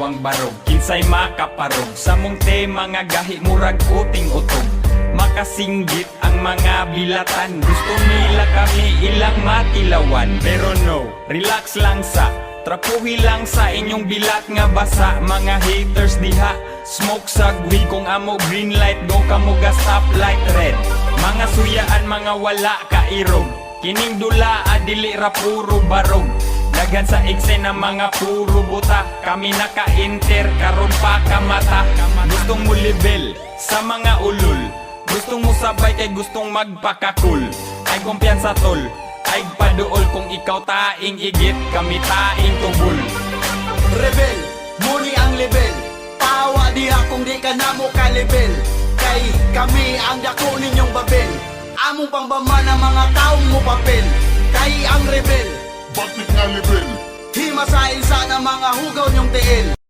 ang barog, kinsay makaparog. Sa mong tema nga gahi murag uting utog, makasinggit ang mga bilatan. Gusto nila kami ilang matilawan, pero no, relax lang sa trapuhi lang sa inyong bilat nga basa. Mga haters diha, smoke sagwi. Kung amo green light, go kamo ga stoplight red. Mga suyaan, mga wala kairog, kining dula adili ra puro barog. Daghan sa eksena mga puro buta, kami naka-enter karon pa kamata. Gustong mo level sa mga ulol, gustong mo sabay kay gustong magpakakul. Ay kumpiyansa tol, ay paduol. Kung ikaw taing igit, kami taing tubol. Rebel, muni ang level. Tawa diha kung di ka na mo ka-level. Kay kami ang dako ninyong babel. Among pangbaman ang mga taong mo papel. Kay ang rebel, bakit nga level? himasain sa na mga hugaw nyong tiil.